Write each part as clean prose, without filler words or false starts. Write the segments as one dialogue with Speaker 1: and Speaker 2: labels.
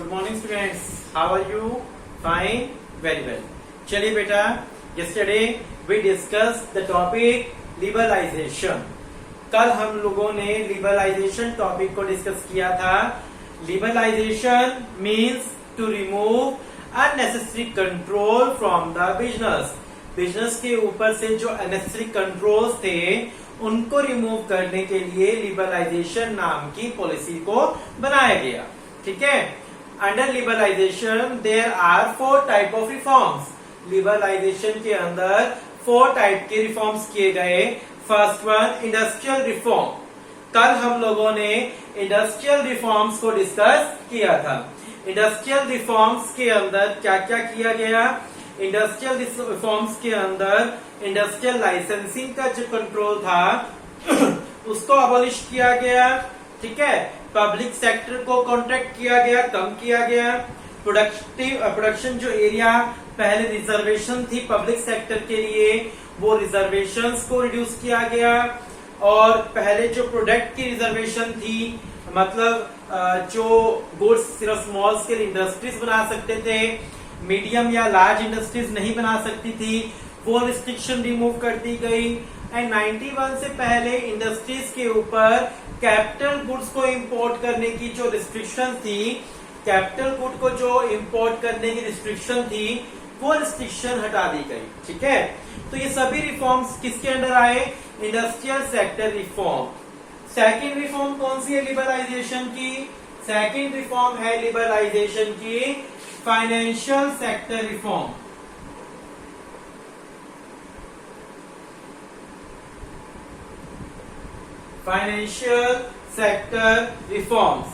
Speaker 1: Good morning students, how are you? Fine, very well. चलिए बेटा, yesterday we discuss the topic liberalisation. कल हम लोगों ने लिबरलाइजेशन टॉपिक को डिस्कस किया था। Liberalisation means to remove unnecessary control from the business. Business के ऊपर से जो अननेसेसरी कंट्रोल्स थे उनको रिमूव करने के लिए लिबरलाइजेशन नाम की पॉलिसी को बनाया गया। ठीक है। Under liberalisation there are 4 type of reforms. Liberalisation के अंदर 4 टाइप के रिफॉर्म्स किए गए। First one, industrial reform. कल हम लोगों ने इंडस्ट्रियल रिफॉर्म्स को डिस्कस किया था। इंडस्ट्रियल रिफॉर्म्स के अंदर क्या क्या किया गया? इंडस्ट्रियल रिफॉर्म्स के अंदर इंडस्ट्रियल लाइसेंसिंग का जो कंट्रोल था उसको अबॉलिश किया गया। ठीक है। पब्लिक सेक्टर को कॉन्ट्रैक्ट किया गया, कम किया गया। प्रोडक्शन जो एरिया पहले रिजर्वेशन थी पब्लिक सेक्टर के लिए, वो रिजर्वेशंस को रिड्यूस किया गया। और पहले जो प्रोडक्ट की रिजर्वेशन थी, मतलब जो गुड्स सिर्फ स्मॉल स्केल इंडस्ट्रीज बना सकते थे, मीडियम या लार्ज इंडस्ट्रीज नहीं बना सकती थी, वो रिस्ट्रिक्शन रिमूव कर दी गई। एंड 91 से पहले इंडस्ट्रीज के ऊपर कैपिटल गुड्स को इंपोर्ट करने की जो रिस्ट्रिक्शन थी, कैपिटल गुड को जो इंपोर्ट करने की रिस्ट्रिक्शन थी, वो रिस्ट्रिक्शन हटा दी गई। ठीक है। तो ये सभी रिफॉर्म्स किसके अंडर आए? Industrial sector reform. Second reform कौन सी है लिबरलाइजेशन की? सेकेंड रिफॉर्म है लिबरलाइजेशन की financial sector reform. Financial sector reforms.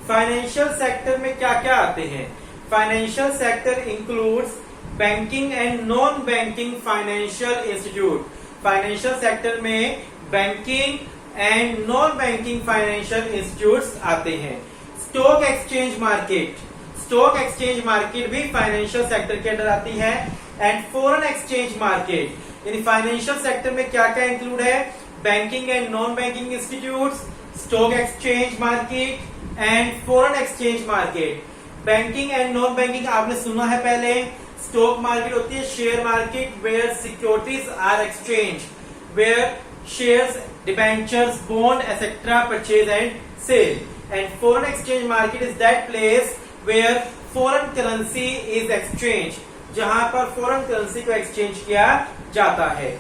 Speaker 1: Financial sector में क्या क्या आते हैं? Financial sector includes banking and non banking financial institute. Financial sector में banking and non banking financial institutes आते हैं। Stock exchange market. Stock exchange market भी financial sector के अंदर आती है। And foreign exchange market. यानी फाइनेंशियल सेक्टर में क्या क्या इंक्लूड है? Banking and non banking institutes, stock exchange market and foreign exchange market. Banking and non banking आपने सुना है पहले। स्टॉक मार्केट होती है share market where securities are exchange, where shares, debentures, bond etcetera purchase and sale. And foreign exchange market is that place where foreign currency is exchange, जहां पर foreign currency को exchange किया जाता है।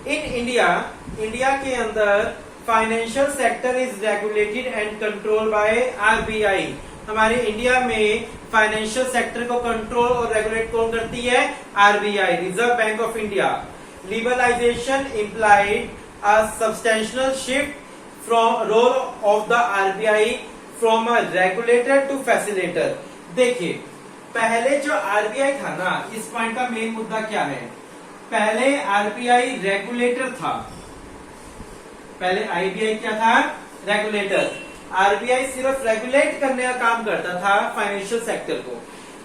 Speaker 1: इन India के अंदर financial sector is regulated and control by RBI. हमारे India में फाइनेंशियल सेक्टर को कंट्रोल और रेगुलेट कौन करती है? RBI, Reserve Bank of India. Liberalisation implied a substantial shift from role of the RBI from a regulator to facilitator. देखिए, पहले जो आरबीआई था ना, इस पॉइंट का मेन मुद्दा क्या है? पहले आरबीआई रेगुलेटर था। पहले आरबीआई क्या था? रेगुलेटर। आरबीआई सिर्फ रेगुलेट करने का काम करता था फाइनेंशियल सेक्टर को।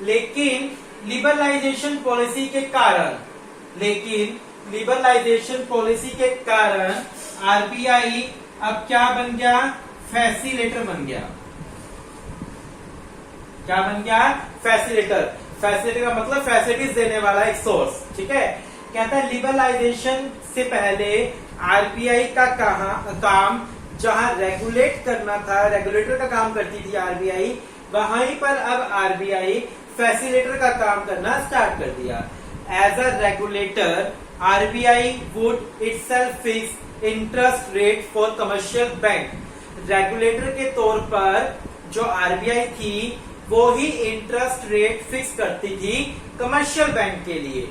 Speaker 1: लेकिन लिबरलाइजेशन पॉलिसी के कारण आरबीआई अब क्या बन गया? फैसिलिटेटर बन गया। क्या बन गया? फैसिलिटेटर। फैसिलिटेटर का मतलब फैसिलिटीज देने वाला एक सोर्स। ठीक है। कहता है लिबरलाइजेशन से पहले आरबीआई का काम जहां रेगुलेट करना था, रेगुलेटर का काम करती थी आरबीआई, वहीं पर अब आरबीआई फैसिलिटेटर का काम करना स्टार्ट कर दिया। As a regulator RBI would itself fix interest rate for commercial bank. Regulator के तौर पर जो आरबीआई थी वो ही इंटरेस्ट रेट फिक्स करती थी कमर्शियल बैंक के लिए।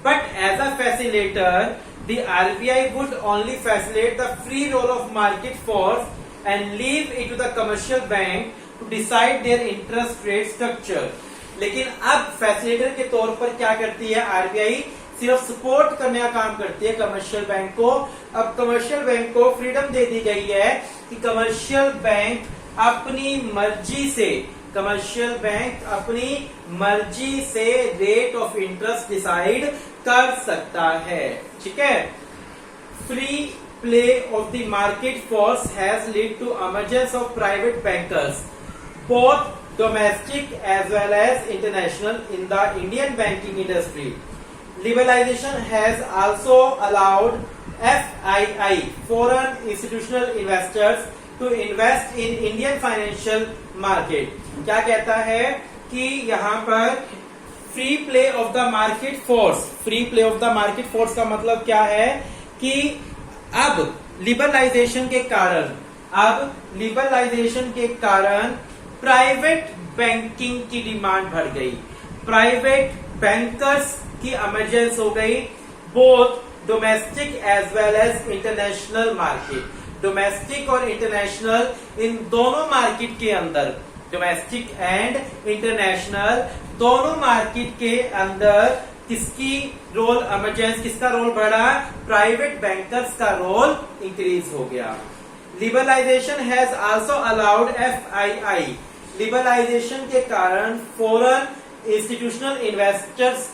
Speaker 1: But as a facilitator the RBI would only facilitate the free role of market force and leave it to the commercial bank to decide their interest rate structure. लेकिन अब facilitator के तौर पर क्या करती है आरबीआई? सिर्फ सपोर्ट करने का काम करती है कमर्शियल बैंक को। अब कमर्शियल बैंक को फ्रीडम दे दी गई है कि कमर्शियल बैंक अपनी मर्जी से रेट ऑफ इंटरेस्ट डिसाइड कर सकता है। ठीक है। Free play of the market force has lead to emergence of private bankers. Both domestic as well as international in the Indian banking industry. Liberalization has also allowed FII, foreign institutional investors, to invest in Indian financial market. क्या कहता है कि यहाँ पर free play of the market force, free play of the market force का मतलब क्या है कि अब लिबरलाइजेशन के कारण प्राइवेट बैंकिंग की डिमांड बढ़ गई, प्राइवेट बैंकर्स की इमरजेंस हो गई, both domestic as well as international market, domestic और इंटरनेशनल इन दोनों मार्केट के अंदर, डोमेस्टिक एंड इंटरनेशनल दोनों मार्केट के अंदर किसकी रोल इमरजेंस, किसका रोल बढ़ा, प्राइवेट बैंकर्स का रोल इंक्रीज हो गया। Liberalisation has also allowed FII, liberalisation के कारण फॉरेन इंस्टीट्यूशनल इन्वेस्टर्स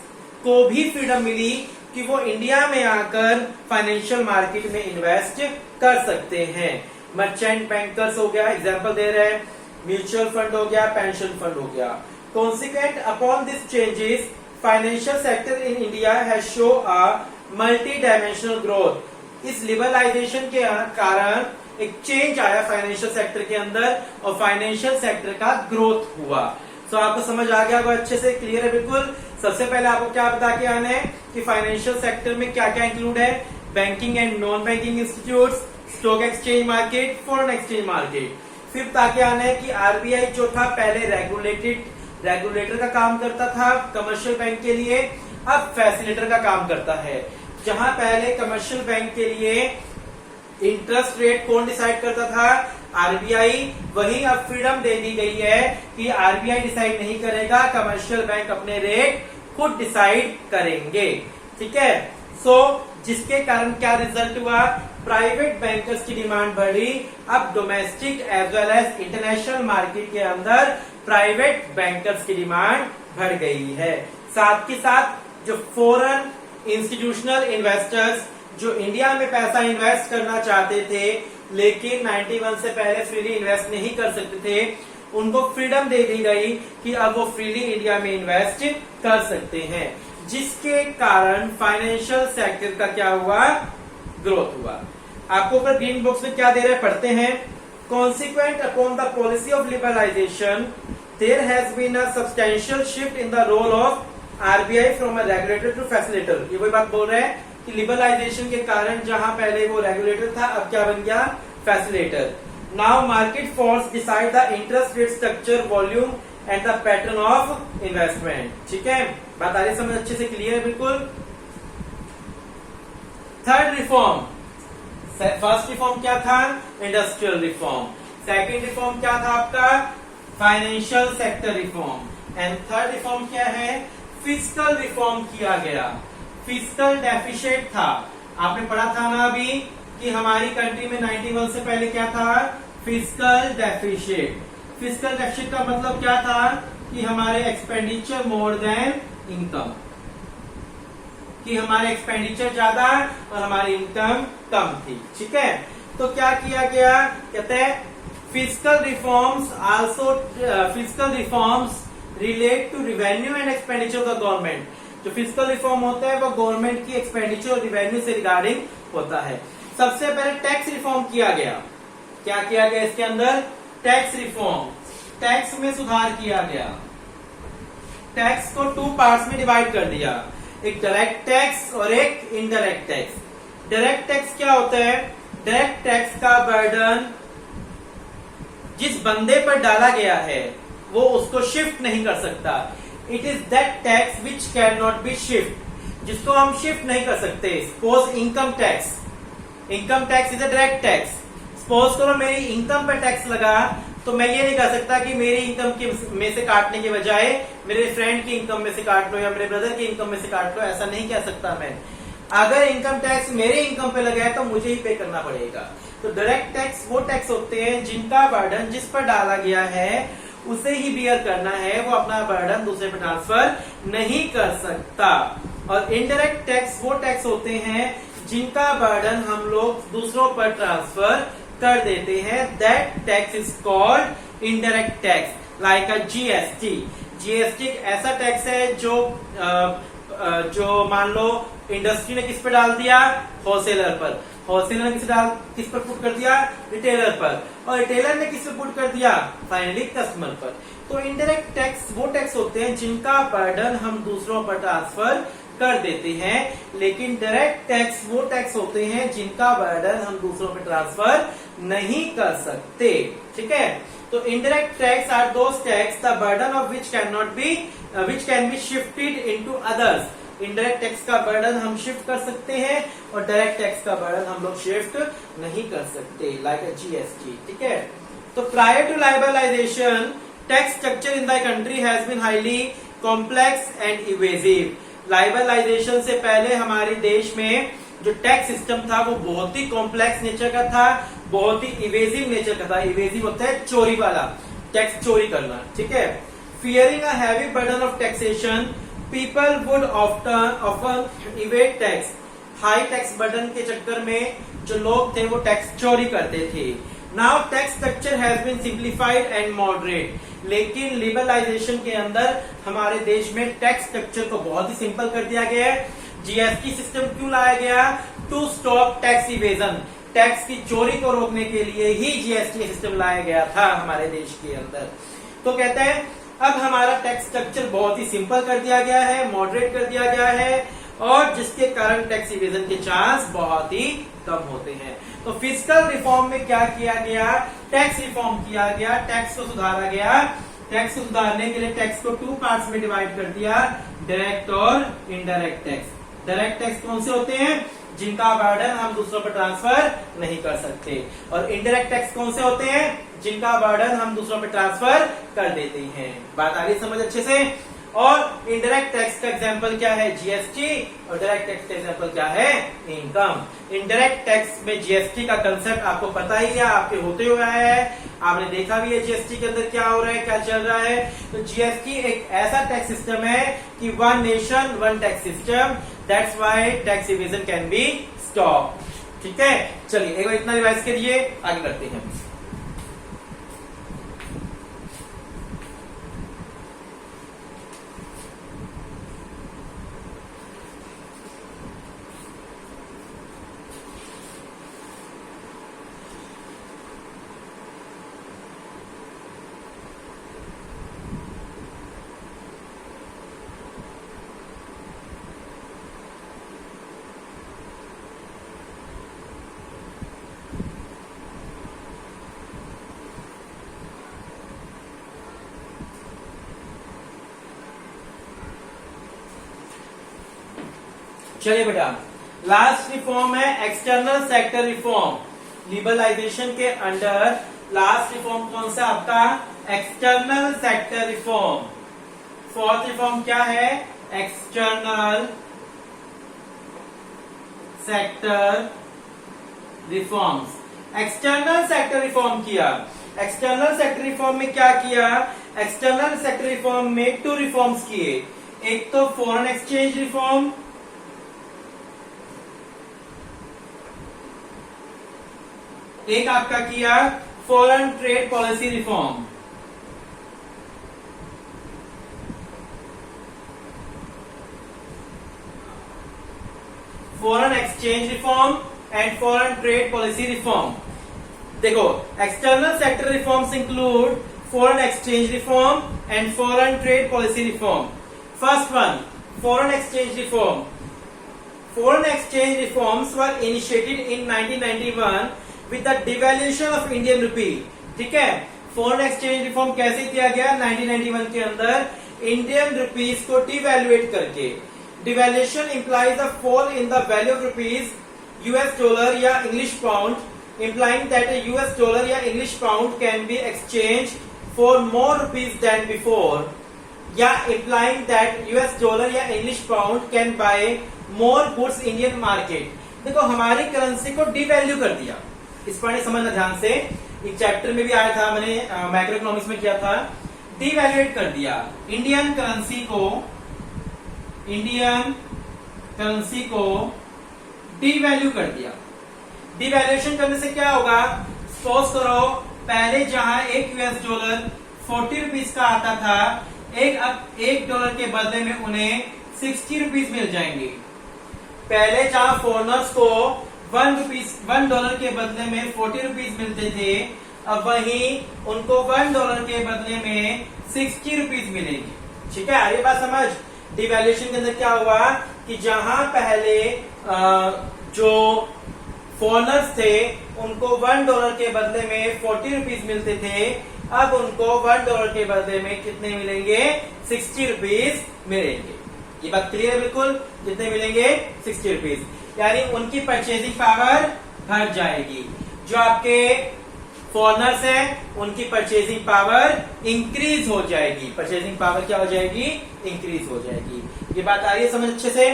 Speaker 1: को भी फ्रीडम मिली कि वो इंडिया में आकर फाइनेंशियल मार्केट में इन्वेस्ट कर सकते हैं। मर्चेंट बैंकर्स हो गया, एग्जांपल दे रहे हैं, म्यूचुअल फंड हो गया, पेंशन फंड हो गया। Consequent upon this changes financial sector in India has show a multi dimensional growth. इस लिबरलाइजेशन के कारण एक चेंज आया फाइनेंशियल सेक्टर के अंदर और फाइनेंशियल सेक्टर का ग्रोथ हुआ। तो आपको समझ आ गया होगा, अच्छे से क्लियर है बिल्कुल। सबसे पहले आपको क्या बता के आना है कि फाइनेंशियल सेक्टर में क्या क्या इंक्लूड है, banking and non banking institutes, stock exchange market, foreign exchange market. फिर ताकि आना है कि आरबीआई जो था पहले रेगुलेटर का काम करता था कमर्शियल बैंक के लिए, अब फैसिलिटेटर का काम करता है। जहां पहले कमर्शियल बैंक के लिए इंटरेस्ट रेट कौन डिसाइड करता था, आरबीआई, वही अब फ्रीडम दे दी गई है कि आरबीआई डिसाइड नहीं करेगा, कमर्शियल बैंक अपने रेट खुद डिसाइड करेंगे। ठीक है, जिसके कारण क्या रिजल्ट हुआ, प्राइवेट बैंकर्स की डिमांड बढ़ी, अब domestic as well as international market के अंदर प्राइवेट बैंकर्स की डिमांड बढ़ गई है। साथ के साथ जो फॉरेन इंस्टीट्यूशनल इन्वेस्टर्स जो इंडिया में पैसा इन्वेस्ट करना चाहते थे लेकिन 91 से पहले फ्रीली इन्वेस्ट नहीं कर सकते थे, उनको फ्रीडम दे दी गई कि अब वो फ्रीली इंडिया में इन्वेस्ट कर सकते हैं, जिसके कारण फाइनेंशियल सेक्टर का क्या हुआ, ग्रोथ हुआ। आपको ऊपर ग्रीन बॉक्स में क्या दे रहे हैं, पढ़ते हैं। Consequent upon the policy of liberalisation there has been a substantial shift in the role of RBI from a regulator to facilitator. ये वही बात बोल रहे हैं कि लिबरलाइजेशन के कारण जहां पहले वो रेगुलेटर था अब क्या बन गया, facilitator. Now market force decide the interest rate structure, volume and the pattern of investment. ठीक है, बात आ रही समझ, अच्छे से क्लियर है बिल्कुल। थर्ड रिफॉर्म, फर्स्ट रिफॉर्म क्या था, इंडस्ट्रियल रिफॉर्म। सेकंड रिफॉर्म क्या था आपका, financial sector reform. And third reform क्या है, फिस्कल रिफॉर्म किया गया। फिस्कल डेफिसिट था, आपने पढ़ा था ना अभी कि हमारी कंट्री में 91 से पहले क्या था, फिस्कल डेफिसिट। फिस्कल डेफिसिट का मतलब क्या था कि हमारे एक्सपेंडिचर मोर देन इनकम, कि हमारे एक्सपेंडिचर ज्यादा और हमारी इनकम कम थी। ठीक है, तो क्या किया गया, कहते हैं fiscal reforms relate to revenue and expenditure of the government. जो फिस्कल रिफॉर्म होता है वो गवर्नमेंट की एक्सपेंडिचर और रिवेन्यू से रिगार्डिंग होता है। सबसे पहले टैक्स रिफॉर्म किया गया। क्या किया गया इसके अंदर, टैक्स रिफॉर्म, टैक्स में सुधार किया गया। टैक्स को 2 पार्ट्स में डिवाइड कर दिया, एक डायरेक्ट टैक्स और एक इनडायरेक्ट टैक्स। डायरेक्ट टैक्स क्या होता है, डायरेक्ट टैक्स का बर्डन जिस बंदे पर डाला गया है वो उसको शिफ्ट नहीं कर सकता। It is that tax which can not be shift, जिसको हम शिफ्ट नहीं कर सकते। Suppose income tax, income tax is a direct tax. Suppose करो मेरी इनकम पर टैक्स लगा तो मैं ये नहीं कर सकता कि मेरी इनकम में से काटने के बजाय मेरे फ्रेंड की इनकम में से काट लो या मेरे ब्रदर की इनकम में से काट लो, ऐसा नहीं कह सकता मैं। अगर इनकम टैक्स मेरे इनकम पे लगा है तो मुझे ही पे करना पड़ेगा। तो डायरेक्ट टैक्स वो टैक्स होते हैं जिनका बर्डन जिस पर डाला गया है उसे ही बियर करना है, वो अपना बर्डन दूसरे पर ट्रांसफर नहीं कर सकता। और इनडायरेक्ट टैक्स वो टैक्स होते हैं जिनका बर्डन हम लोग दूसरों पर ट्रांसफर कर देते हैं। That tax is called indirect tax. Like a GST. GST एक ऐसा टैक्स है जो मान लो इंडस्ट्री ने किस पे डाल दिया, होलसेलर पर, होलसेलर ने किस पर पुट कर दिया, रिटेलर पर, और रिटेलर ने किस पे पुट कर दिया, फाइनली कस्टमर पर। तो इनडायरेक्ट टैक्स वो टैक्स होते हैं जिनका बर्डन हम दूसरों पर ट्रांसफर कर देते हैं, लेकिन डायरेक्ट टैक्स वो टैक्स होते हैं जिनका बर्डन हम दूसरों पर ट्रांसफर नहीं कर सकते। ठीक है, तो indirect tax are those tax the burden of which can be shifted into others. Indirect tax का बर्डन हम शिफ्ट कर सकते हैं और डायरेक्ट टैक्स का बर्डन हम लोग शिफ्ट नहीं कर सकते, लाइक अ जीएसटी। ठीक है, तो prior to liberalisation tax structure in the country has been highly complex and evasive. Liberalisation से पहले हमारे देश में जो टैक्स सिस्टम था वो बहुत ही कॉम्प्लेक्स नेचर का था, बहुत ही इवेजिव नेचर का था। इवेजिव होता है चोरी वाला, टैक्स चोरी करना। ठीक है, fearing a heavy burden of taxation people would often इवेट tax. High tax burden के चक्कर में जो लोग थे वो टैक्स चोरी करते थे। Now tax structure has been simplified and moderate. लेकिन लिबरलाइजेशन के अंदर हमारे देश में टैक्स स्ट्रक्चर को बहुत ही सिंपल कर दिया गया है। जीएसटी सिस्टम क्यों लाया गया, to stop tax evasion. Tax की चोरी को रोकने के लिए ही जीएसटी सिस्टम लाया गया था हमारे देश के अंदर। तो कहते हैं अब हमारा टैक्स स्ट्रक्चर बहुत ही सिंपल कर दिया गया है, मॉडरेट कर दिया गया है, और जिसके कारण टैक्स इवेजन के चांस बहुत ही कम होते हैं। तो फिस्कल रिफॉर्म में क्या किया गया, टैक्स रिफॉर्म किया गया, टैक्स को सुधारा गया। टैक्स को सुधारने के लिए टैक्स को 2 पार्ट्स में डिवाइड कर दिया, डायरेक्ट और इनडायरेक्ट टैक्स। डायरेक्ट टैक्स कौन से होते हैं, जिनका बर्डन हम दूसरों पर ट्रांसफर नहीं कर सकते, और इनडायरेक्ट टैक्स कौन से होते हैं, जिनका बर्डन हम दूसरों पर ट्रांसफर कर देते हैं। बात आ रही समझ अच्छे से। और इनडायरेक्ट टैक्स का एग्जांपल क्या है, जीएसटी, और डायरेक्ट टैक्स का एग्जांपल क्या है, इनकम। इनडायरेक्ट टैक्स में जीएसटी का कंसेप्ट आपको पता ही है, आपके होते हुए आया है, आपने देखा भी है जीएसटी के अंदर क्या हो रहा है, क्या चल रहा है। तो जीएसटी एक ऐसा टैक्स सिस्टम है कि one nation one tax system, that's why tax evasion can be stop. ठीक है, चलिए एक बार इतना रिवाइज करिए, आगे करते हैं। चलिए बेटा, लास्ट रिफॉर्म है एक्सटर्नल सेक्टर रिफॉर्म। लिबरलाइजेशन के अंडर लास्ट रिफॉर्म कौन सा आपका, external sector reform. Fourth reform क्या है, external sector reforms. External sector reform किया। एक्सटर्नल सेक्टर रिफॉर्म में क्या किया, एक्सटर्नल सेक्टर रिफॉर्म में 2 रिफॉर्म्स किए। एक तो फॉरेन एक्सचेंज रिफॉर्म, एक आपका किया foreign trade policy reform. Foreign exchange reform and foreign trade policy reform. देखो, external sector reforms include foreign exchange reform and foreign trade policy reform. First one, foreign exchange reform. Foreign exchange reforms were initiated in 1991 with the devaluation of Indian rupee. ठीक है, foreign exchange reform कैसे किया गया, 1991 के अंदर Indian rupees को devaluate करके। Devaluation implies a fall in the value of rupees, US dollar या English pound, implying that a US dollar या English pound can be exchanged for more rupees than before, या implying that US dollar या English pound can buy more goods Indian market। देखो, हमारी currency को devalue कर दिया। इस पर समझना ध्यान से, एक चैप्टर में भी आया था, मैंने मैक्रो इकोनॉमिक्स में किया था। डिवैल्यूएट कर दिया इंडियन करेंसी को डिवैल्यू कर दिया। डिवैल्यूएशन करने से क्या होगा, सपोज करो पहले जहां एक यूएस डॉलर 40 रुपीज का आता था, अब $1 के बदले में उन्हें 60 रुपीज मिल जाएंगे। पहले जहां फॉरनर्स को $1 के बदले में 40 रुपीज मिलते थे, अब वहीं उनको $1 के बदले में 60 रुपीज मिलेंगे। ठीक है, आगे बात समझ। डिवैल्यूएशन के अंदर क्या हुआ कि जहां पहले जो फॉरनर्स थे उनको $1 के बदले में 40 रुपीज मिलते थे, अब उनको $1 के बदले में कितने मिलेंगे? 60 रुपीज मिलेंगे। ये बात क्लियर है बिल्कुल? कितने मिलेंगे? 60 रुपीज। यानी उनकी परचेजिंग पावर बढ़ जाएगी। जो आपके फॉरनर्स हैं उनकी परचेजिंग पावर इंक्रीज हो जाएगी। परचेजिंग पावर क्या हो जाएगी? इंक्रीज हो जाएगी। ये बात आ रही है समझ अच्छे से?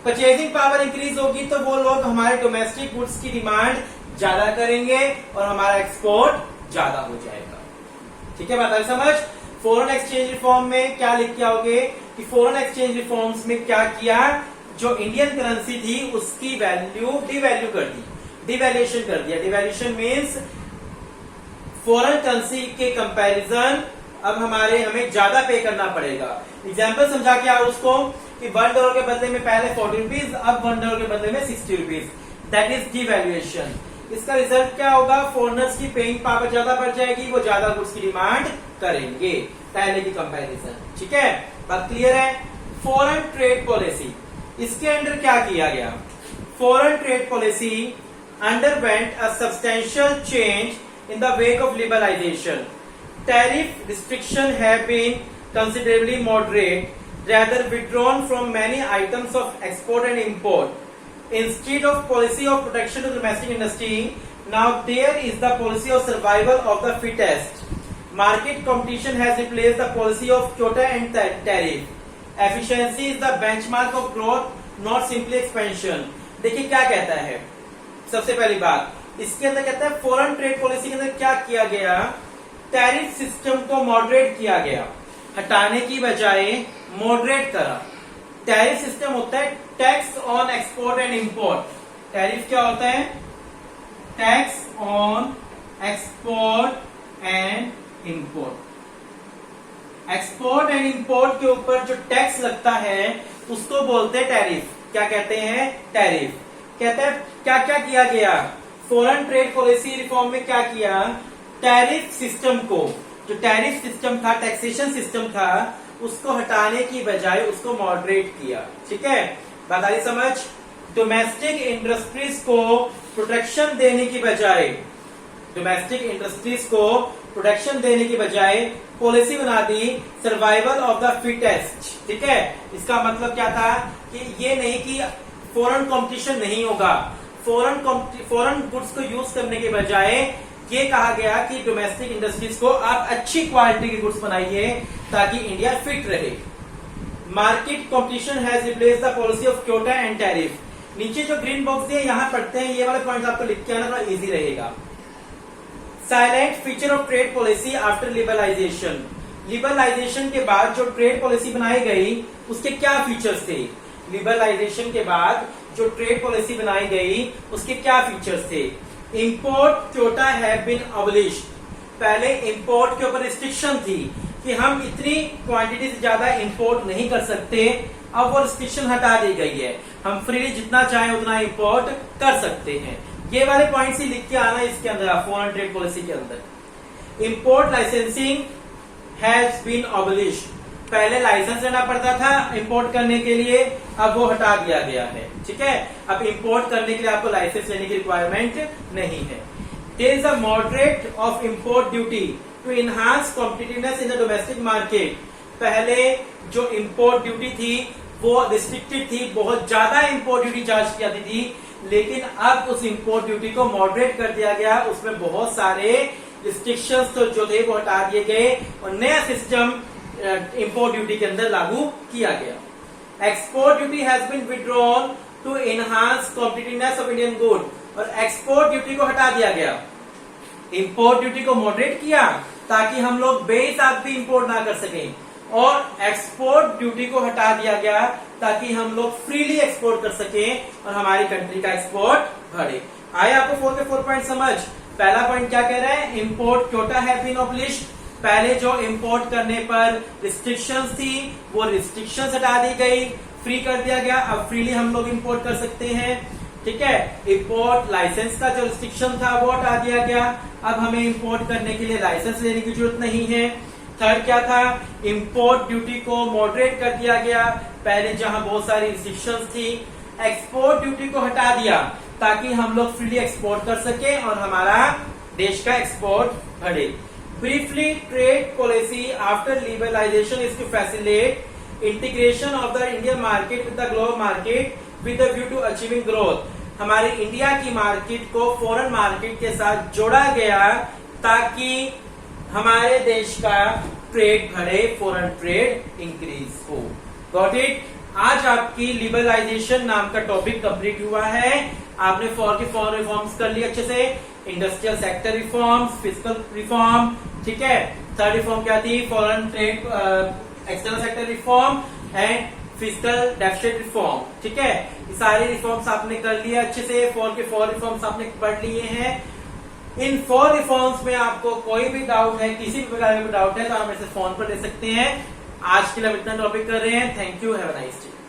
Speaker 1: परचेजिंग पावर इंक्रीज होगी तो वो लोग हमारे डोमेस्टिक गुड्स की डिमांड ज्यादा करेंगे और हमारा एक्सपोर्ट ज्यादा हो जाएगा। ठीक है, बात आ रही समझ? फॉरेन एक्सचेंज रिफॉर्म में क्या लिख के आओगे कि फॉरेन एक्सचेंज रिफॉर्म्स में क्या किया, जो इंडियन करेंसी थी उसकी वैल्यू डिवैल्यू कर दी, डिवैल्यूएशन कर दिया। डिवैल्यूएशन मीन्स फॉरेन करेंसी के कंपैरिजन अब हमें ज्यादा पे करना पड़ेगा। एग्जाम्पल समझा के आओ उसको कि $1 के बदले में पहले 40 रुपीज, अब $1 के बदले में 60 रुपीज। That is devaluation. इसका रिजल्ट क्या होगा? फॉरनर्स की पेइंग पावर ज्यादा बढ़ जाएगी, वो ज्यादा गुड्स की डिमांड करेंगे पहले की कंपैरिजन। ठीक है, बात क्लियर है? फॉरेन ट्रेड पॉलिसी, इसके अंडर क्या किया गया? Foreign trade policy underwent a substantial change in the wake of liberalisation. Tariff restrictions have been considerably moderate, rather withdrawn from many items of export and import. Instead of policy of protection to domestic industry, now there is the policy of survival of the fittest. Market competition has replaced the policy of quota and tariff. Efficiency is the benchmark of growth, not simply expansion. देखिए क्या कहता है। सबसे पहली बात इसके अंदर कहता है फॉरेन ट्रेड पॉलिसी के अंदर क्या किया गया? टैरिफ सिस्टम को मॉडरेट किया गया, हटाने की बजाय मॉडरेट करा। टैरिफ सिस्टम होता है tax on export and import. Tariff क्या होता है? Tax on export and import. Export and import के ऊपर जो टैक्स लगता है उसको बोलते हैं टैरिफ। क्या कहते हैं? टैरिफ। कहते हैं क्या क्या किया गया फॉरेन ट्रेड पॉलिसी रिफॉर्म में? क्या किया? टैरिफ सिस्टम को, जो टैरिफ सिस्टम था, टैक्सेशन सिस्टम था, उसको हटाने की बजाय उसको मॉडरेट किया। ठीक है, बात आई समझ? डोमेस्टिक इंडस्ट्रीज को प्रोटेक्शन देने की बजाय, डोमेस्टिक इंडस्ट्रीज को प्रोटेक्शन देने की बजाय पॉलिसी बना दी सर्वाइवल ऑफ द फिटेस्ट। ठीक है, इसका मतलब क्या था कि ये नहीं कि फॉरेन कंपटीशन नहीं होगा, फॉरेन गुड्स को यूज करने के बजाय ये कहा गया कि डोमेस्टिक इंडस्ट्रीज को आप अच्छी क्वालिटी के गुड्स बनाइए ताकि इंडिया फिट रहे। Market competition has replaced the policy of Kyoto and tariff. नीचे जो ग्रीन बॉक्स दिए यहां पढ़ते हैं, ये वाले पॉइंट आपको लिख के आना थोड़ा इजी रहेगा। Silent feature of trade policy after liberalisation. Liberalisation के बाद जो ट्रेड पॉलिसी बनाई गई उसके क्या फीचर्स थे? लिबरलाइजेशन के बाद जो ट्रेड पॉलिसी बनाई गई उसके क्या फीचर्स थे? Import quota have been abolished. पहले इंपोर्ट के ऊपर रिस्ट्रिक्शन थी कि हम इतनी क्वांटिटी से ज्यादा इंपोर्ट नहीं कर सकते, अब वो रिस्ट्रिक्शन हटा दी गई है, हम फ्रीली जितना चाहें उतना इंपोर्ट कर सकते हैं। ये वाले पॉइंट्स ही लिख के आना इसके अंदर फॉरेन ट्रेड पॉलिसी के अंदर। Import licensing has been abolished. पहले लाइसेंस लेना पड़ता था इंपोर्ट करने के लिए, अब वो हटा दिया गया है। ठीक है, अब इंपोर्ट करने के लिए आपको लाइसेंस लेने की रिक्वायरमेंट नहीं है। There is a moderate of import duty to enhance competitiveness in the domestic market. पहले जो इंपोर्ट ड्यूटी थी वो रिस्ट्रिक्टेड थी, बहुत ज्यादा इंपोर्ट ड्यूटी चार्ज की जाती थी, लेकिन अब उस इंपोर्ट ड्यूटी को मॉडरेट कर दिया गया। उसमें बहुत सारे रिस्ट्रिक्शंस तो जो थे वो हटा दिए गए और नया सिस्टम इंपोर्ट ड्यूटी के अंदर लागू किया गया। Export duty has been withdrawn to enhance competitiveness of Indian good. और एक्सपोर्ट ड्यूटी को हटा दिया गया, इंपोर्ट ड्यूटी को मॉडरेट किया ताकि हम लोग बेहिसाब भी इंपोर्ट ना कर सकें, और एक्सपोर्ट ड्यूटी को हटा दिया गया ताकि हम लोग फ्रीली एक्सपोर्ट कर सकें और हमारी कंट्री का एक्सपोर्ट बढ़े। आए आपको 4 के 4 पॉइंट समझ? पहला पॉइंट क्या कह रहा है? Import quota have been abolished. पहले जो इंपोर्ट करने पर रिस्ट्रिक्शंस थी वो रिस्ट्रिक्शंस हटा दी गई, फ्री कर दिया गया। अब फ्रीली हम लोग इंपोर्ट कर सकते हैं, ठीक है। इंपोर्ट लाइसेंस का जो रिस्ट्रिक्शन था वो हटा दिया गया, अब हमें इंपोर्ट करने के लिए लाइसेंस लेने की जरूरत नहीं है। थर्ड क्या था, इंपोर्ट ड्यूटी को मॉडरेट कर दिया गया, पहले जहां बहुत सारी रिस्ट्रिक्शंस थी। एक्सपोर्ट ड्यूटी को हटा दिया ताकि हम लोग फ्रीली एक्सपोर्ट कर सके और हमारा देश का एक्सपोर्ट बढ़े। Briefly, trade policy after liberalisation is to facilitate integration of the Indian market with the global market with the view to achieving growth. हमारे इंडिया की मार्केट को फॉरेन मार्केट के साथ जोड़ा गया ताकि हमारे देश का ट्रेड बढ़े, फॉरेन ट्रेड इंक्रीज हो। Got it. आज आपकी लिबरलाइजेशन नाम का टॉपिक कंप्लीट हुआ है। आपने फॉर रिफॉर्म्स कर लिए अच्छे से, industrial sector reforms, physical reform, ठीक है। थर्ड रिफॉर्म क्या थी, foreign trade external sector reform and physical deficit reform, ठीक है। ये सारे रिफॉर्म्स आपने कर लिए अच्छे से, फॉर रिफॉर्म्स आपने पढ़ लिए हैं। इन 4 रिफॉर्म्स में आपको कोई भी डाउट है, किसी भी प्रकार का डाउट है तो आप मेरे से फोन पर ले सकते हैं। आज के लिए हम इतना टॉपिक कर रहे हैं। Thank you, have a nice day.